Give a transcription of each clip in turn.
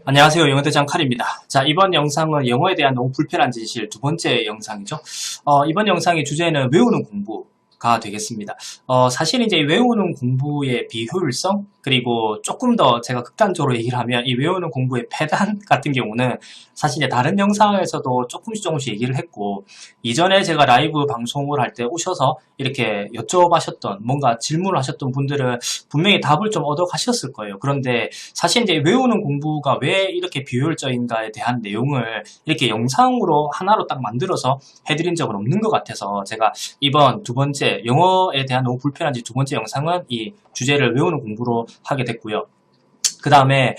안녕하세요. 영어대장 칼입니다. 자, 이번 영상은 영어에 대한 너무 불편한 진실 두 번째 영상이죠. 이번 영상의 주제는 외우는 공부가 되겠습니다. 사실 이제 외우는 공부의 비효율성, 그리고 조금 더 제가 극단적으로 얘기를 하면 이 외우는 공부의 패단 같은 경우는 사실 이제 다른 영상에서도 조금씩 얘기를 했고, 이전에 제가 라이브 방송을 할 때 오셔서 이렇게 여쭤봐셨던, 뭔가 질문을 하셨던 분들은 분명히 답을 좀 얻어 가셨을 거예요. 그런데 사실 이제 외우는 공부가 왜 이렇게 비효율적인가에 대한 내용을 이렇게 영상으로 하나로 딱 만들어서 해드린 적은 없는 것 같아서 제가 이번 두 번째 영어에 대한 너무 불편한지 두 번째 영상은 이 주제를 외우는 공부로 하게 됐고요. 그 다음에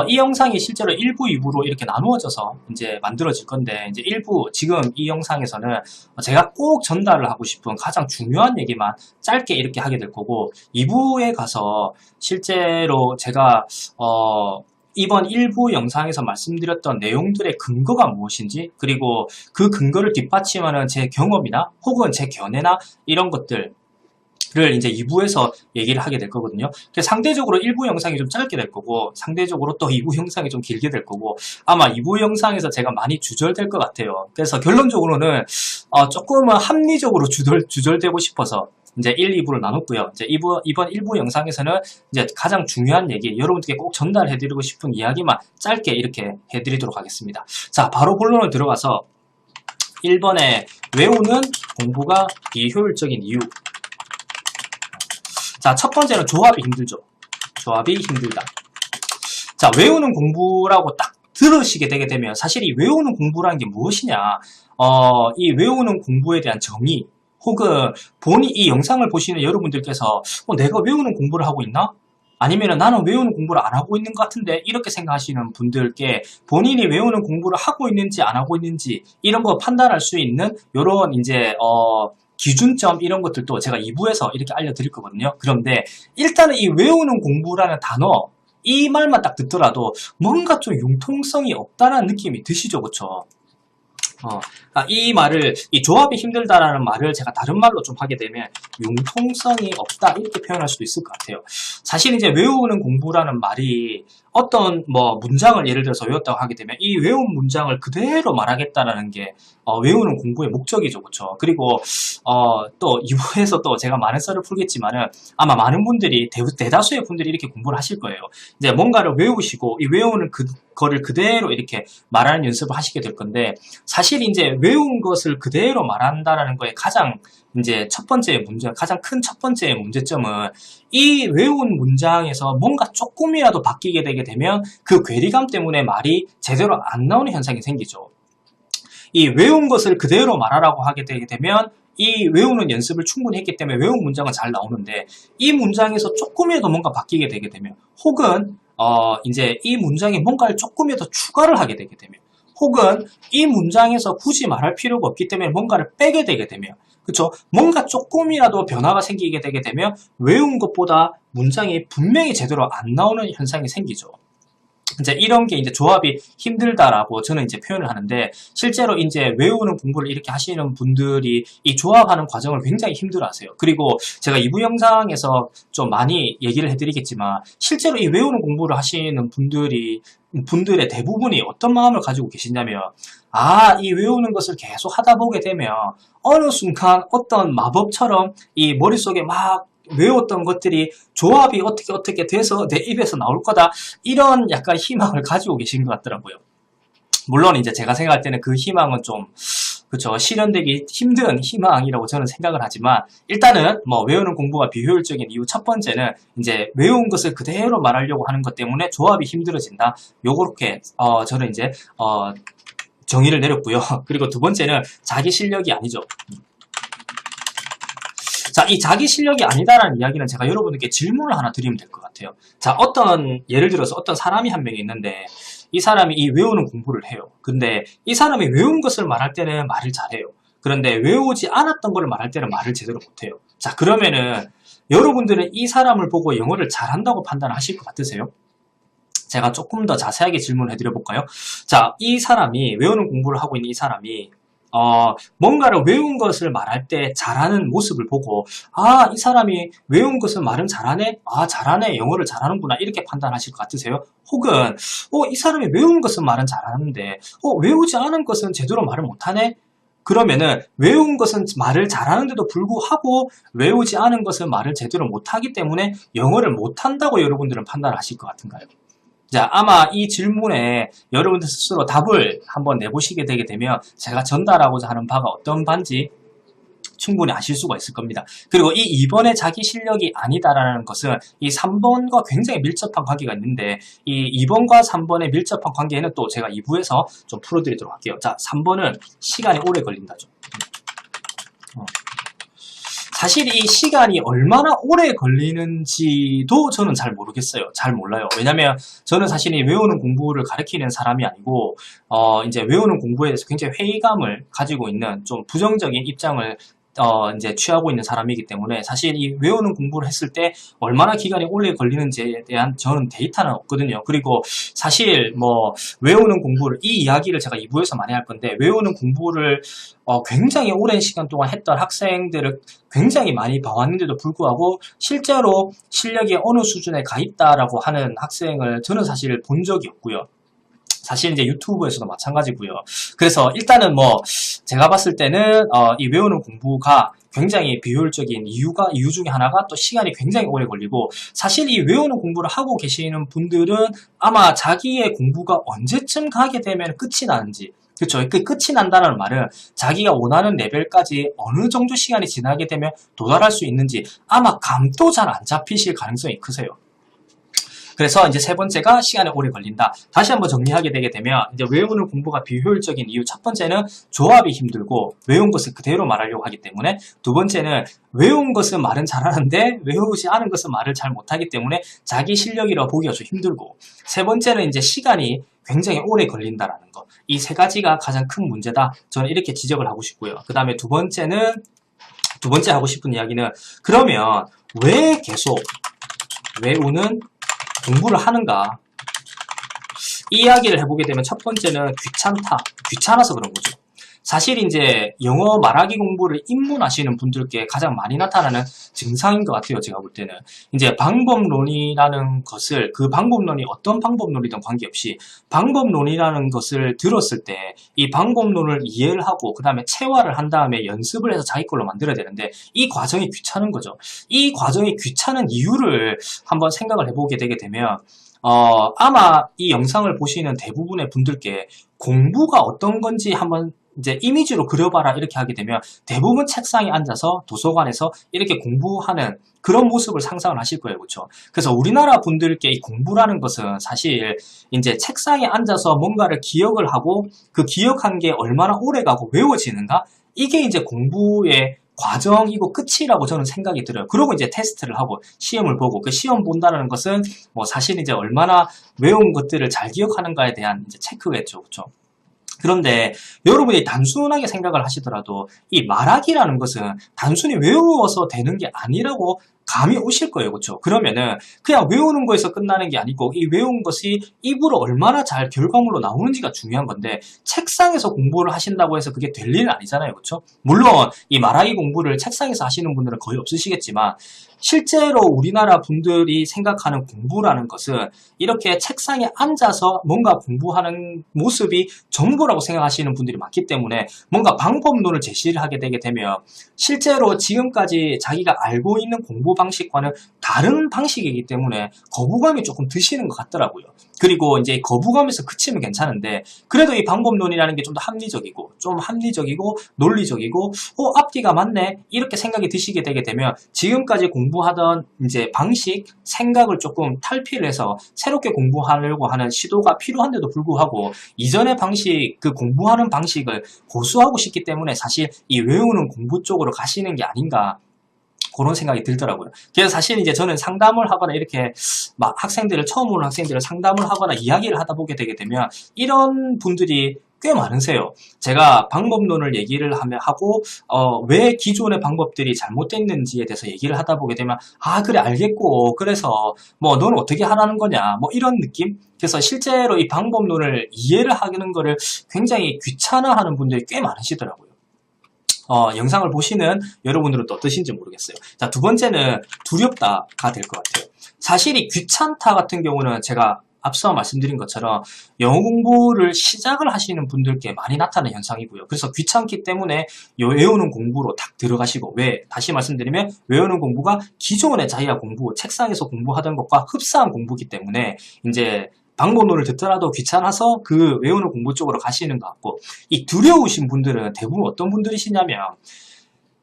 이 영상이 실제로 1부, 2부로 이렇게 나누어져서 이제 만들어질 건데, 이제 1부, 지금 이 영상에서는 제가 꼭 전달을 하고 싶은 가장 중요한 얘기만 짧게 이렇게 하게 될 거고, 2부에 가서 실제로 제가 이번 1부 영상에서 말씀드렸던 내용들의 근거가 무엇인지, 그리고 그 근거를 뒷받침하는 제 경험이나 혹은 제 견해나 이런 것들 를 이제 2부에서 얘기를 하게 될 거거든요. 그래서 상대적으로 1부 영상이 좀 짧게 될 거고, 상대적으로 또 2부 영상이 좀 길게 될 거고, 아마 2부 영상에서 제가 많이 주절될 것 같아요. 그래서 결론적으로는 조금은 합리적으로 주절되고 싶어서 이제 1, 2부를 나눴고요. 이제 이번 1부 영상에서는 이제 가장 중요한 얘기, 여러분들께 꼭 전달해드리고 싶은 이야기만 짧게 이렇게 해드리도록 하겠습니다. 자, 바로 본론을 들어가서 1번에 외우는 공부가 비효율적인 이유. 자, 첫 번째는 조합이 힘들죠. 조합이 힘들다. 자, 외우는 공부라고 딱 들으시게 되게 되면 사실 이 외우는 공부라는 게 무엇이냐, 이 외우는 공부에 대한 정의, 혹은 이 영상을 보시는 여러분들께서 내가 외우는 공부를 하고 있나? 아니면 나는 외우는 공부를 안 하고 있는 것 같은데, 이렇게 생각하시는 분들께 본인이 외우는 공부를 하고 있는지 안 하고 있는지 이런 거 판단할 수 있는 요런 이제 기준점, 이런 것들도 제가 2부에서 이렇게 알려드릴 거거든요. 그런데 일단은 이 외우는 공부라는 단어, 이 말만 딱 듣더라도 뭔가 좀 융통성이 없다는 느낌이 드시죠, 그쵸? 이 조합이 힘들다라는 말을 제가 다른 말로 좀 하게 되면 융통성이 없다, 이렇게 표현할 수도 있을 것 같아요. 사실 이제 외우는 공부라는 말이 어떤 문장을 예를 들어서 외웠다고 하게 되면 이 외운 문장을 그대로 말하겠다라는 게 외우는 공부의 목적이죠, 그렇죠? 그리고 또 2부에서 또 제가 많은 썰을 풀겠지만은 아마 많은 분들이 대다수의 분들이 이렇게 공부를 하실 거예요. 이제 뭔가를 외우시고 이 외우는 거를 그대로 이렇게 말하는 연습을 하시게 될 건데, 사실 이제 외운 것을 그대로 말한다라는 거에 가장 이제 가장 큰 첫 번째 문제점은 이 외운 문장에서 뭔가 조금이라도 바뀌게 되게 되면 그 괴리감 때문에 말이 제대로 안 나오는 현상이 생기죠. 이 외운 것을 그대로 말하라고 하게 되게 되면 이 외우는 연습을 충분히 했기 때문에 외운 문장은 잘 나오는데, 이 문장에서 조금이라도 뭔가 바뀌게 되게 되면, 혹은 이제 이 문장에 뭔가를 조금이라도 추가를 하게 되게 되면, 혹은 이 문장에서 굳이 말할 필요가 없기 때문에 뭔가를 빼게 되게 되면, 그쵸? 뭔가 조금이라도 변화가 생기게 되게 되면 외운 것보다 문장이 분명히 제대로 안 나오는 현상이 생기죠. 이제 이런 게 이제 조합이 힘들다라고 저는 이제 표현을 하는데, 실제로 이제 외우는 공부를 이렇게 하시는 분들이 이 조합하는 과정을 굉장히 힘들어 하세요. 그리고 제가 2부 영상에서 좀 많이 얘기를 해드리겠지만, 실제로 이 외우는 공부를 하시는 분들의 대부분이 어떤 마음을 가지고 계시냐면, 이 외우는 것을 계속 하다 보게 되면 어느 순간 어떤 마법처럼 이 머릿속에 막 외웠던 것들이 조합이 어떻게 돼서 내 입에서 나올 거다, 이런 약간 희망을 가지고 계신 것 같더라고요. 물론 이제 제가 생각할 때는 그 희망은 좀 그쵸, 실현되기 힘든 희망이라고 저는 생각을 하지만, 일단은 외우는 공부가 비효율적인 이유 첫 번째는 이제 외운 것을 그대로 말하려고 하는 것 때문에 조합이 힘들어진다, 요렇게 저는 이제 정의를 내렸고요. 그리고 두 번째는 자기 실력이 아니죠. 자, 이 자기 실력이 아니다라는 이야기는 제가 여러분께 질문을 하나 드리면 될 것 같아요. 자, 예를 들어서 어떤 사람이 한 명이 있는데, 이 사람이 이 외우는 공부를 해요. 근데 이 사람이 외운 것을 말할 때는 말을 잘해요. 그런데 외우지 않았던 걸 말할 때는 말을 제대로 못해요. 자, 그러면은 여러분들은 이 사람을 보고 영어를 잘한다고 판단하실 것 같으세요? 제가 조금 더 자세하게 질문을 해드려 볼까요? 자, 이 사람이 외우는 공부를 하고 있는 이 사람이 뭔가를 외운 것을 말할 때 잘하는 모습을 보고, 아, 이 사람이 외운 것을 말은 잘하네? 아, 잘하네. 영어를 잘하는구나. 이렇게 판단하실 것 같으세요? 혹은, 이 사람이 외운 것은 말은 잘하는데, 외우지 않은 것은 제대로 말을 못하네? 그러면은 외운 것은 말을 잘하는데도 불구하고 외우지 않은 것은 말을 제대로 못하기 때문에 영어를 못한다고 여러분들은 판단하실 것 같은가요? 자, 아마 이 질문에 여러분들 스스로 답을 한번 내보시게 되게 되면 제가 전달하고자 하는 바가 어떤 바인지 충분히 아실 수가 있을 겁니다. 그리고 이 2번의 자기 실력이 아니다라는 것은 이 3번과 굉장히 밀접한 관계가 있는데, 이 2번과 3번의 밀접한 관계는 또 제가 2부에서 좀 풀어드리도록 할게요. 자, 3번은 시간이 오래 걸린다죠. 사실 이 시간이 얼마나 오래 걸리는지도 저는 잘 모르겠어요. 잘 몰라요. 왜냐면 저는 사실 이 외우는 공부를 가르치는 사람이 아니고, 이제 외우는 공부에 대해서 굉장히 회의감을 가지고 있는 좀 부정적인 입장을 이제 취하고 있는 사람이기 때문에 사실 이 외우는 공부를 했을 때 얼마나 기간이 오래 걸리는지에 대한 저는 데이터는 없거든요. 그리고 사실 뭐 외우는 공부를, 이 이야기를 제가 2부에서 많이 할 건데, 외우는 공부를 굉장히 오랜 시간 동안 했던 학생들을 굉장히 많이 봐왔는데도 불구하고 실제로 실력이 어느 수준에 가 있다라고 하는 학생을 저는 사실 본 적이 없고요. 사실 이제 유튜브에서도 마찬가지고요. 그래서 일단은 뭐 제가 봤을 때는 이 외우는 공부가 굉장히 비효율적인 이유 중에 하나가 또 시간이 굉장히 오래 걸리고, 사실 이 외우는 공부를 하고 계시는 분들은 아마 자기의 공부가 언제쯤 가게 되면 끝이 나는지, 그렇죠. 그 끝이 난다는 말은 자기가 원하는 레벨까지 어느 정도 시간이 지나게 되면 도달할 수 있는지 아마 감도 잘 안 잡히실 가능성이 크세요. 그래서 이제 세 번째가 시간이 오래 걸린다. 다시 한번 정리하게 되게 되면 이제 외우는 공부가 비효율적인 이유, 첫 번째는 조합이 힘들고 외운 것을 그대로 말하려고 하기 때문에, 두 번째는 외운 것은 말은 잘하는데 외우지 않은 것은 말을 잘 못하기 때문에 자기 실력이라 보기가 좀 힘들고, 세 번째는 이제 시간이 굉장히 오래 걸린다라는 거. 이 세 가지가 가장 큰 문제다. 저는 이렇게 지적을 하고 싶고요. 그 다음에 두 번째 하고 싶은 이야기는, 그러면 왜 계속 외우는 공부를 하는가? 이 이야기를 해보게 되면 첫 번째는 귀찮아서 그런 거죠. 사실 이제 영어 말하기 공부를 입문하시는 분들께 가장 많이 나타나는 증상인 것 같아요. 제가 볼 때는 이제 방법론이라는 것을, 그 방법론이 어떤 방법론이든 관계없이 방법론이라는 것을 들었을 때 이 방법론을 이해를 하고 그 다음에 체화를 한 다음에 연습을 해서 자기 걸로 만들어야 되는데, 이 과정이 귀찮은 거죠. 이 과정이 귀찮은 이유를 한번 생각을 해보게 되게 되면 아마 이 영상을 보시는 대부분의 분들께 공부가 어떤 건지 한번 이제 이미지로 그려봐라 이렇게 하게 되면 대부분 책상에 앉아서 도서관에서 이렇게 공부하는 그런 모습을 상상을 하실 거예요. 그렇죠? 그래서 우리나라 분들께 이 공부라는 것은 사실 이제 책상에 앉아서 뭔가를 기억을 하고 그 기억한 게 얼마나 오래 가고 외워지는가? 이게 이제 공부의 과정이고 끝이라고 저는 생각이 들어요. 그리고 이제 테스트를 하고 시험을 보고, 그 시험 본다는 것은 뭐 사실 이제 얼마나 외운 것들을 잘 기억하는가에 대한 이제 체크겠죠. 그렇죠? 그런데 여러분이 단순하게 생각을 하시더라도 이 말하기라는 것은 단순히 외워서 되는 게 아니라고 감이 오실 거예요. 그렇죠? 그러면은 그냥 외우는 거에서 끝나는 게 아니고 이 외운 것이 입으로 얼마나 잘 결과물로 나오는지가 중요한 건데, 책상에서 공부를 하신다고 해서 그게 될 일은 아니잖아요. 그렇죠? 물론 이 말하기 공부를 책상에서 하시는 분들은 거의 없으시겠지만, 실제로 우리나라 분들이 생각하는 공부라는 것은 이렇게 책상에 앉아서 뭔가 공부하는 모습이 전부라고 생각하시는 분들이 많기 때문에, 뭔가 방법론을 제시를 하게 되게 되면 실제로 지금까지 자기가 알고 있는 공부 방식과는 다른 방식이기 때문에 거부감이 조금 드시는 것 같더라고요. 그리고 이제 거부감에서 그치면 괜찮은데, 그래도 이 방법론이라는 게 좀 더 합리적이고 논리적이고 앞뒤가 맞네 이렇게 생각이 드시게 되게 되면 지금까지 공부하던 이제 방식, 생각을 조금 탈피를 해서 새롭게 공부하려고 하는 시도가 필요한데도 불구하고 이전의 방식, 그 공부하는 방식을 고수하고 싶기 때문에 사실 이 외우는 공부 쪽으로 가시는 게 아닌가, 그런 생각이 들더라고요. 그래서 사실 이제 저는 상담을 하거나 이렇게 막 처음 오는 학생들을 상담을 하거나 이야기를 하다 보게 되게 되면 이런 분들이 꽤 많으세요. 제가 방법론을 얘기를 하고 왜 기존의 방법들이 잘못됐는지에 대해서 얘기를 하다 보게 되면, 아 그래 알겠고, 그래서 뭐 너는 어떻게 하라는 거냐, 뭐 이런 느낌? 그래서 실제로 이 방법론을 이해를 하는 거를 굉장히 귀찮아하는 분들이 꽤 많으시더라고요. 영상을 보시는 여러분들은 또 어떠신지 모르겠어요. 자, 두 번째는 두렵다가 될 것 같아요. 사실 이 귀찮다 같은 경우는 제가 앞서 말씀드린 것처럼 영어 공부를 시작을 하시는 분들께 많이 나타나는 현상이고요. 그래서 귀찮기 때문에 외우는 공부로 딱 들어가시고, 왜? 다시 말씀드리면 외우는 공부가 기존의 자기가 책상에서 공부하던 것과 흡사한 공부이기 때문에 이제 방법론을 듣더라도 귀찮아서 그 외우는 공부 쪽으로 가시는 것 같고, 이 두려우신 분들은 대부분 어떤 분들이시냐면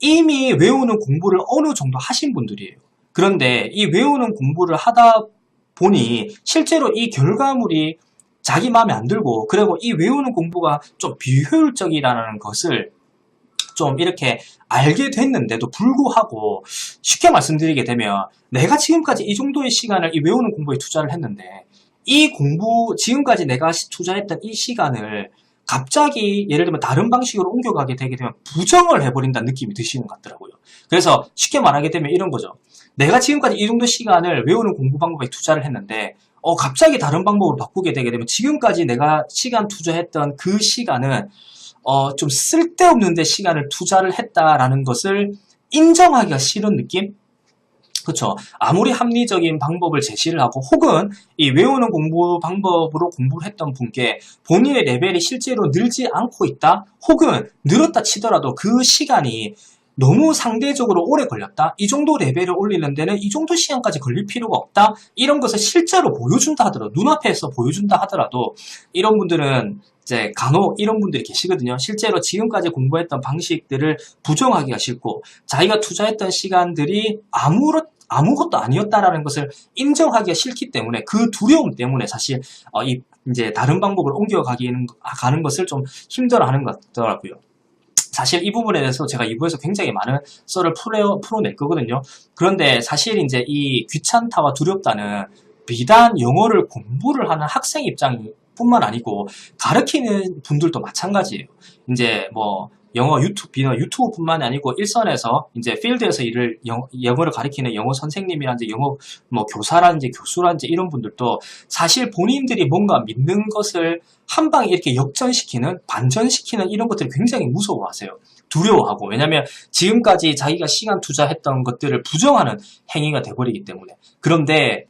이미 외우는 공부를 어느 정도 하신 분들이에요. 그런데 이 외우는 공부를 하다 보니 실제로 이 결과물이 자기 마음에 안 들고, 그리고 이 외우는 공부가 좀 비효율적이라는 것을 좀 이렇게 알게 됐는데도 불구하고, 쉽게 말씀드리게 되면 내가 지금까지 이 정도의 시간을 이 외우는 공부에 투자를 했는데, 지금까지 내가 투자했던 이 시간을 갑자기 예를 들면 다른 방식으로 옮겨가게 되게 되면 부정을 해버린다는 느낌이 드시는 것 같더라고요. 그래서 쉽게 말하게 되면 이런 거죠. 내가 지금까지 이 정도 시간을 외우는 공부 방법에 투자를 했는데 갑자기 다른 방법으로 바꾸게 되게 되면 지금까지 내가 시간 투자했던 그 시간은 좀 쓸데없는 데 시간을 투자를 했다라는 것을 인정하기가 싫은 느낌? 그렇죠. 아무리 합리적인 방법을 제시를 하고 혹은 이 외우는 공부 방법으로 공부를 했던 분께 본인의 레벨이 실제로 늘지 않고 있다, 혹은 늘었다 치더라도 그 시간이 너무 상대적으로 오래 걸렸다, 이 정도 레벨을 올리는 데는 이 정도 시간까지 걸릴 필요가 없다, 이런 것을 실제로 보여준다 하더라도, 눈앞에서 보여준다 하더라도 이런 분들은 이제 간혹 이런 분들이 계시거든요. 실제로 지금까지 공부했던 방식들을 부정하기가 싫고 자기가 투자했던 시간들이 아무것도 아니었다라는 것을 인정하기가 싫기 때문에, 그 두려움 때문에 사실 이제 다른 방법을 가는 것을 좀 힘들어하는 것 같더라고요. 사실 이 부분에 대해서 제가 2부에서 굉장히 많은 썰을 풀어낼 거거든요. 그런데 사실 이제 이 귀찮다와 두렵다는 비단 영어를 공부를 하는 학생 입장뿐만 아니고 가르치는 분들도 마찬가지예요. 이제 뭐 영어 유튜브뿐만이 아니고 일선에서 이제 필드에서 영어를 가르치는 영어 선생님이라든지 영어 뭐 교사라든지 교수라든지 이런 분들도 사실 본인들이 뭔가 믿는 것을 한 방에 이렇게 반전시키는 이런 것들을 굉장히 무서워하세요. 두려워하고. 왜냐면 지금까지 자기가 시간 투자했던 것들을 부정하는 행위가 돼버리기 때문에. 그런데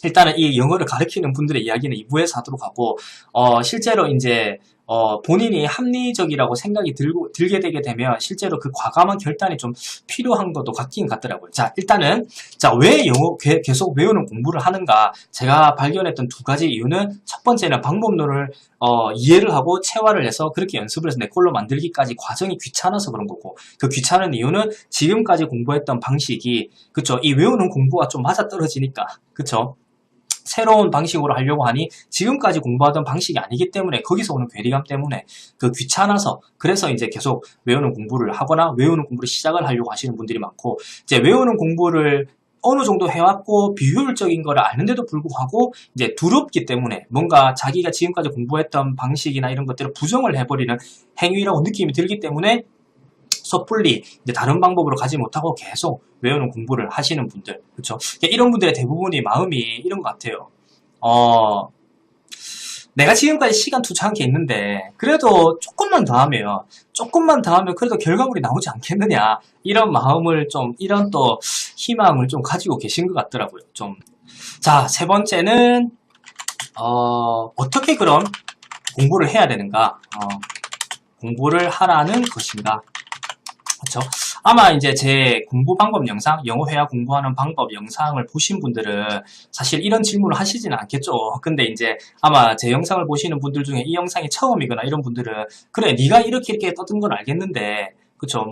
일단은 이 영어를 가르치는 분들의 이야기는 2부에서 하도록 하고, 실제로 이제 본인이 합리적이라고 생각이 들게 되게 되면 실제로 그 과감한 결단이 좀 필요한 것도 같긴 같더라고요. 자, 일단은 왜 영어 계속 외우는 공부를 하는가? 제가 발견했던 두 가지 이유는, 첫 번째는 방법론을 이해를 하고 체화를 해서 그렇게 연습을 해서 내 걸로 만들기까지 과정이 귀찮아서 그런 거고, 그 귀찮은 이유는 지금까지 공부했던 방식이, 그쵸, 이 외우는 공부가 좀 맞아떨어지니까, 그쵸, 새로운 방식으로 하려고 하니 지금까지 공부하던 방식이 아니기 때문에, 거기서 오는 괴리감 때문에 그 귀찮아서, 그래서 이제 계속 외우는 공부를 하거나 외우는 공부를 시작을 하려고 하시는 분들이 많고, 이제 외우는 공부를 어느 정도 해왔고 비효율적인 거를 아는데도 불구하고 이제 두렵기 때문에 뭔가 자기가 지금까지 공부했던 방식이나 이런 것들을 부정을 해버리는 행위라고 느낌이 들기 때문에 섣불리 이제 다른 방법으로 가지 못하고 계속 외우는 공부를 하시는 분들, 그렇죠? 이런 분들의 대부분이 마음이 이런 것 같아요. 내가 지금까지 시간 투자한 게 있는데 그래도 조금만 더 하면 그래도 결과물이 나오지 않겠느냐, 이런 마음을 좀, 이런 또 희망을 좀 가지고 계신 것 같더라고요. 좀. 자, 세 번째는 어떻게 그럼 공부를 해야 되는가? 공부를 하라는 것인가? 그렇죠? 아마 이제 제 공부 방법 영상, 영어 회화 공부하는 방법 영상을 보신 분들은 사실 이런 질문을 하시지는 않겠죠. 근데 이제 아마 제 영상을 보시는 분들 중에 이 영상이 처음이거나 이런 분들은, 그래, 네가 이렇게 떠든 건 알겠는데, 그쵸,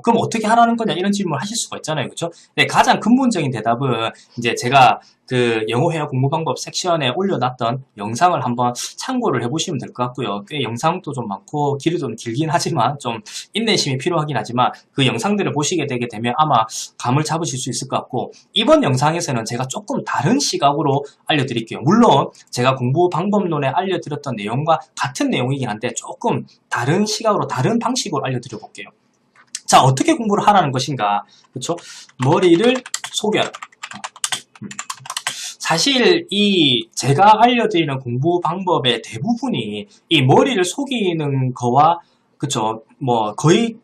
그럼 어떻게 하라는 거냐, 이런 질문을 하실 수가 있잖아요. 그쵸? 네, 가장 근본적인 대답은 이제 제가 그 영어 회화 공부 방법 섹션에 올려놨던 영상을 한번 참고를 해보시면 될 것 같고요. 꽤 영상도 좀 많고, 길이 좀 길긴 하지만, 좀 인내심이 필요하긴 하지만, 그 영상들을 보시게 되게 되면 아마 감을 잡으실 수 있을 것 같고, 이번 영상에서는 제가 조금 다른 시각으로 알려드릴게요. 물론, 제가 공부 방법론에 알려드렸던 내용과 같은 내용이긴 한데, 조금 다른 시각으로, 다른 방식으로 알려드려 볼게요. 자, 어떻게 공부를 하라는 것인가? 그렇죠? 머리를 속여라. 사실 제가 알려드리는 공부 방법의 대부분이 이 머리를 속이는 거와, 그쵸, 거의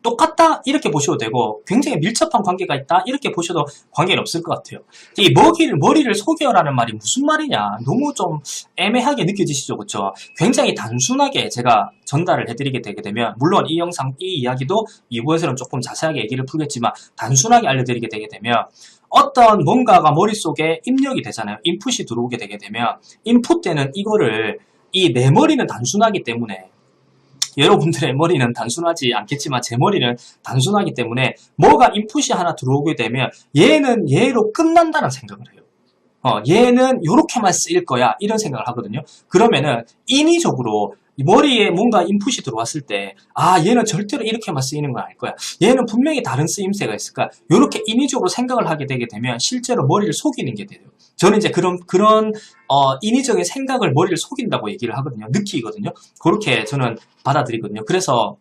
똑같다 이렇게 보셔도 되고 굉장히 밀접한 관계가 있다 이렇게 보셔도 관계는 없을 것 같아요. 이 머리를 속여라는 말이 무슨 말이냐 너무 좀 애매하게 느껴지시죠, 그렇죠? 굉장히 단순하게 제가 전달을 해드리게 되게 되면 물론 이 영상 이 이야기도 2부에서는 조금 자세하게 얘기를 풀겠지만 단순하게 알려드리게 되게 되면 어떤 뭔가가 머릿속에 입력이 되잖아요. 인풋이 들어오게 되게 되면 인풋 때는 이거를 이 내 머리는 단순하기 때문에 여러분들의 머리는 단순하지 않겠지만 제 머리는 단순하기 때문에 뭐가 인풋이 하나 들어오게 되면 얘는 얘로 끝난다는 생각을 해요. 얘는 이렇게만 쓰일 거야 이런 생각을 하거든요. 그러면은 인위적으로 머리에 뭔가 인풋이 들어왔을 때 얘는 절대로 이렇게만 쓰이는 건 아닐 거야. 얘는 분명히 다른 쓰임새가 있을 거야. 이렇게 인위적으로 생각을 하게 되게 되면 실제로 머리를 속이는 게 돼요. 저는 이제 그런 인위적인 생각을 머리를 속인다고 얘기를 하거든요. 느끼거든요. 그렇게 저는 받아들이거든요. 그래서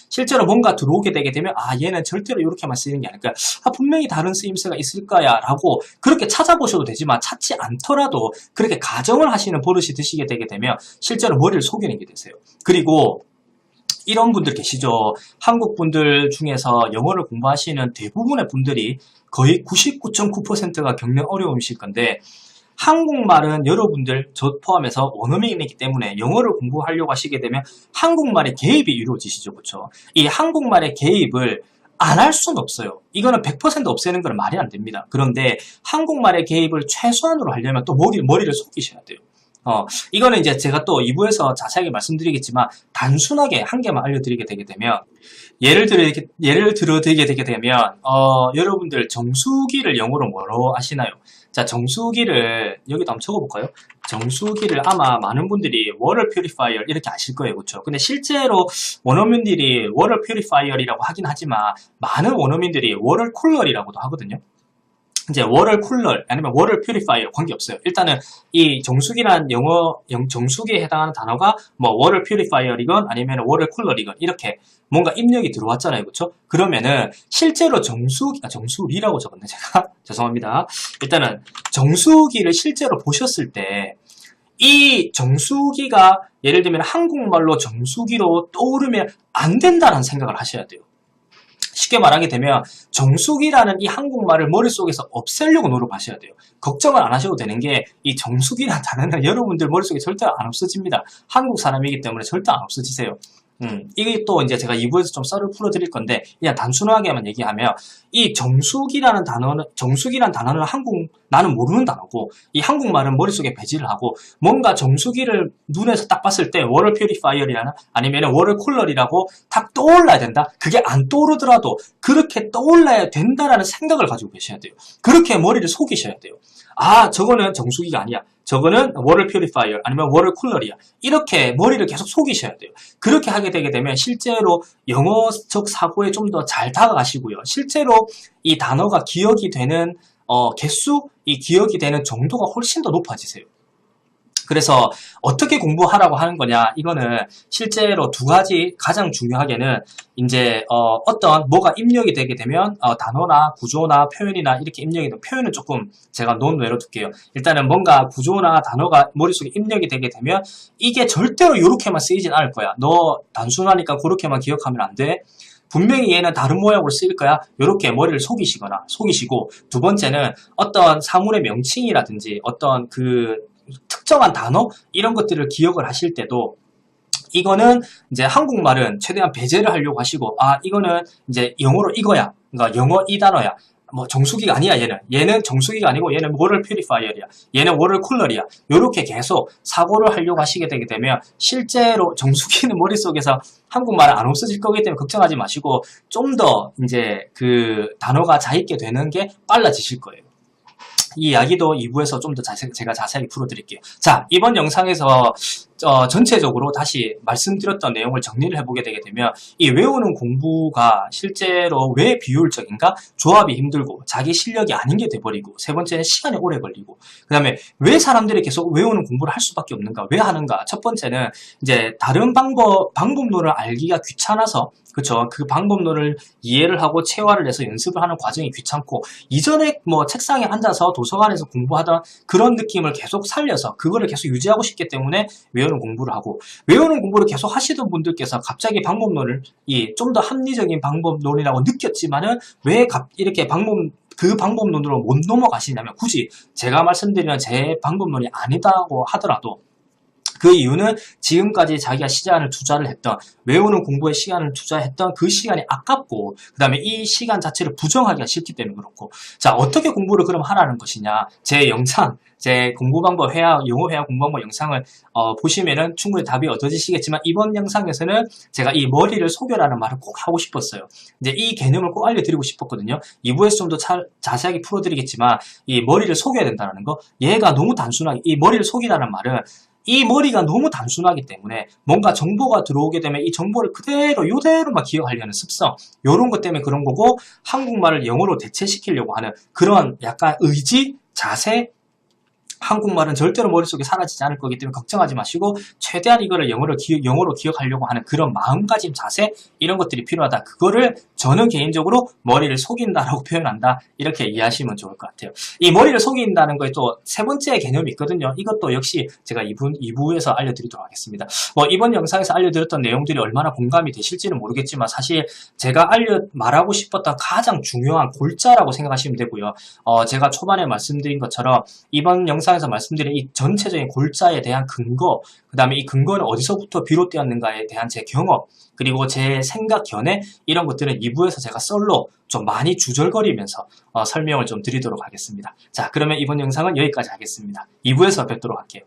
실제로 뭔가 들어오게 되게 되면 얘는 절대로 이렇게만 쓰이는 게 아닐까, 분명히 다른 쓰임새가 있을 거야 라고 그렇게 찾아보셔도 되지만 찾지 않더라도 그렇게 가정을 하시는 버릇이 드시게 되게 되면 실제로 머리를 속이는 게 되세요. 그리고 이런 분들 계시죠. 한국 분들 중에서 영어를 공부하시는 대부분의 분들이 거의 99.9%가 겪는 어려움이실 건데 한국말은 여러분들 저 포함해서 원어민이기 때문에 영어를 공부하려고 하시게 되면 한국말의 개입이 이루어지시죠. 그렇죠? 이 한국말의 개입을 안 할 수는 없어요. 이거는 100% 없애는 건 말이 안 됩니다. 그런데 한국말의 개입을 최소한으로 하려면 또 머리를 속이셔야 돼요. 이거는 이제 제가 또 2부에서 자세하게 말씀드리겠지만 단순하게 한 개만 알려드리게 되게 되면 예를 들어 드리게 되게 되면 여러분들 정수기를 영어로 뭐로 아시나요? 자, 정수기를 여기도 한번 적어볼까요? 정수기를 아마 많은 분들이 워터 퓨리파이어 이렇게 아실 거예요. 그렇죠? 근데 실제로 원어민들이 워터 퓨리파이어라고 하긴 하지만 많은 원어민들이 워터 쿨러라고도 하거든요. 이제 워터 쿨러 아니면 워터 퓨리파이어 관계없어요. 일단은 이 정수기란 정수기에 해당하는 단어가 뭐 워터 퓨리파이어이건 아니면 워터 쿨러이건 이렇게 뭔가 입력이 들어왔잖아요. 그렇죠? 그러면은 실제로 정수기라고 적었네 제가. 죄송합니다. 일단은 정수기를 실제로 보셨을 때 이 정수기가 예를 들면 한국말로 정수기로 떠오르면 안 된다는 생각을 하셔야 돼요. 쉽게 말하게 되면 정수기라는 이 한국말을 머릿속에서 없애려고 노력하셔야 돼요. 걱정을 안 하셔도 되는 게 이 정수기라는 단어는 여러분들 머릿속에 절대 안 없어집니다. 한국 사람이기 때문에 절대 안 없어지세요. 이게 또 이제 제가 2부에서 좀 썰을 풀어드릴 건데 그냥 단순하게만 얘기하면 이 정수기라는 단어는 나는 모르는 단어고 이 한국말은 머릿속에 배지를 하고 뭔가 정수기를 눈에서 딱 봤을 때 워터 퓨리파이어라나 아니면 워터 쿨러라고 딱 떠올라야 된다. 그게 안 떠오르더라도 그렇게 떠올라야 된다라는 생각을 가지고 계셔야 돼요. 그렇게 머리를 속이셔야 돼요. 저거는 정수기가 아니야. 저거는 워터 퓨리파이어 아니면 워터 쿨러이야. 이렇게 머리를 계속 속이셔야 돼요. 그렇게 하게 되게 되면 실제로 영어적 사고에 좀 더 잘 다가가시고요. 실제로 이 단어가 기억이 되는 개수, 이 기억이 되는 정도가 훨씬 더 높아지세요. 그래서 어떻게 공부하라고 하는 거냐, 이거는 실제로 두 가지. 가장 중요하게는 이제 어떤 뭐가 입력이 되게 되면 단어나 구조나 표현이나 이렇게 입력이 되면 표현은 조금 제가 논외로 둘게요. 일단은 뭔가 구조나 단어가 머릿속에 입력이 되게 되면 이게 절대로 이렇게만 쓰이진 않을 거야. 너 단순하니까 그렇게만 기억하면 안 돼. 분명히 얘는 다른 모양으로 쓰일 거야. 이렇게 머리를 속이시고, 두 번째는 어떤 사물의 명칭이라든지 어떤 그 특정한 단어 이런 것들을 기억을 하실 때도 이거는 이제 한국말은 최대한 배제를 하려고 하시고 이거는 이제 영어로 이거야. 그러니까 영어 이 단어야. 뭐 정수기가 아니야 얘는 정수기가 아니고 얘는 워터 퓨리파이어야. 얘는 워터 쿨러야. 이렇게 계속 사고를 하려고 하시게 되게 되면 실제로 정수기는 머릿속에서 한국말은 안 없어질 거기 때문에 걱정하지 마시고 좀 더 이제 그 단어가 자있게 되는 게 빨라지실 거예요. 이 이야기도 2부에서 좀 더 제가 자세하게 풀어드릴게요. 자, 이번 영상에서 전체적으로 다시 말씀드렸던 내용을 정리를 해보게 되게 되면 이 외우는 공부가 실제로 왜 비효율적인가? 조합이 힘들고 자기 실력이 아닌 게 돼버리고, 세 번째는 시간이 오래 걸리고, 그 다음에 왜 사람들이 계속 외우는 공부를 할 수밖에 없는가? 왜 하는가? 첫 번째는 이제 다른 방법론을 알기가 귀찮아서, 그쵸? 그 방법론을 이해를 하고 체화를 해서 연습을 하는 과정이 귀찮고, 이전에 뭐 책상에 앉아서 도서관에서 공부하던 그런 느낌을 계속 살려서 그거를 계속 유지하고 싶기 때문에 외우는 외우는 공부를 하고, 외우는 공부를 계속 하시던 분들께서 갑자기 방법론을 좀 더 합리적인 방법론이라고 느꼈지만은 왜 이렇게 그 방법론으로 못 넘어가시냐면, 굳이 제가 말씀드리는 제 방법론이 아니다고 하더라도 그 이유는 지금까지 자기가 시간을 투자를 했던, 외우는 공부에 시간을 투자했던 그 시간이 아깝고, 그 다음에 이 시간 자체를 부정하기가 싫기 때문에 그렇고. 자, 어떻게 공부를 그럼 하라는 것이냐. 제 영상, 제 공부 방법 영어 회화 공부 방법 영상을 보시면은 충분히 답이 얻어지시겠지만, 이번 영상에서는 제가 이 머리를 속여라는 말을 꼭 하고 싶었어요. 이제 이 개념을 꼭 알려드리고 싶었거든요. 2부에서 좀 더 자세하게 풀어드리겠지만, 이 머리를 속여야 된다는 거, 얘가 너무 단순하게, 이 머리를 속이라는 말은 이 머리가 너무 단순하기 때문에 뭔가 정보가 들어오게 되면 이 정보를 그대로 요대로만 기억하려는 습성, 요런 것 때문에 그런 거고, 한국말을 영어로 대체시키려고 하는 그런 약간 의지, 자세, 한국말은 절대로 머릿속에 사라지지 않을 거기 때문에 걱정하지 마시고, 최대한 이거를 영어로 기억하려고 하는 그런 마음가짐, 자세, 이런 것들이 필요하다. 그거를 저는 개인적으로 머리를 속인다라고 표현한다, 이렇게 이해하시면 좋을 것 같아요. 이 머리를 속인다는 거에 또 세 번째 개념이 있거든요. 이것도 역시 제가 2부에서 알려드리도록 하겠습니다. 이번 영상에서 알려드렸던 내용들이 얼마나 공감이 되실지는 모르겠지만, 사실 제가 말하고 싶었던 가장 중요한 골자라고 생각하시면 되고요. 제가 초반에 말씀드린 것처럼 이번 영상에서 말씀드린 이 전체적인 골자에 대한 근거, 그 다음에 이 근거는 어디서부터 비롯되었는가에 대한 제 경험, 그리고 제 생각, 견해, 이런 것들은 2부에서 제가 썰로 좀 많이 주절거리면서 설명을 좀 드리도록 하겠습니다. 자, 그러면 이번 영상은 여기까지 하겠습니다. 2부에서 뵙도록 할게요.